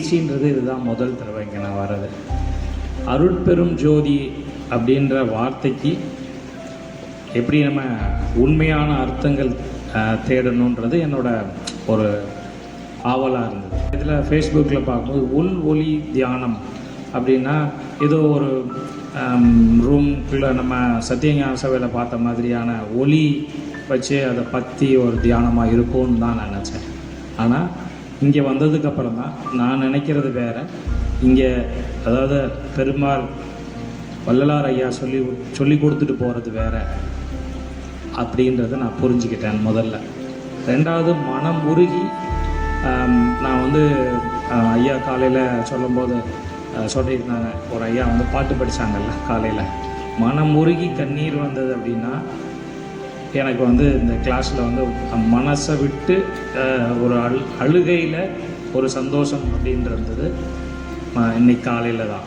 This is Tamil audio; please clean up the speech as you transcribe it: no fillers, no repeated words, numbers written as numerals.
நிகழ்ச்சின்றது இதுதான் முதல் தடவை இங்கே நான் வர்றது. அருட்பெரும் ஜோதி அப்படின்ற வார்த்தைக்கு எப்படி நம்ம உண்மையான அர்த்தங்கள் தேடணுன்றது என்னோட ஒரு ஆவலாக இருந்தது. இதில் ஃபேஸ்புக்கில் பார்க்கும்போது உள் ஒளி தியானம் அப்படின்னா ஏதோ ஒரு ரூம்குள்ளே நம்ம சத்தியஞான சபையில் பார்த்த மாதிரியான ஒளி வச்சு அதை பற்றி ஒரு தியானமாக இருக்கும்னு தான் நான் நினச்சேன். ஆனால் இங்கே வந்ததுக்கப்புறம் தான் நான் நினைக்கிறது வேறு. இங்கே அதாவது பெருமாள் வள்ளலார் ஐயா சொல்லி கொடுத்துட்டு போகிறது வேறு அப்படின்றத நான் புரிஞ்சுக்கிட்டேன் முதல்ல. ரெண்டாவது, மனம் உருகி நான் வந்து ஐயா காலையில் சொல்லும்போது சொல்லியிருந்தாங்க, ஒரு ஐயா வந்து பாட்டு படித்தாங்கல்ல காலையில், மனம் உருகி கண்ணீர் வந்தது அப்படின்னா எனக்கு வந்து இந்த கிளாஸில் வந்து மனசை விட்டு ஒரு அழுகையில் ஒரு சந்தோஷம் அப்படின்றது இன்னைக்கு காலையில் தான்.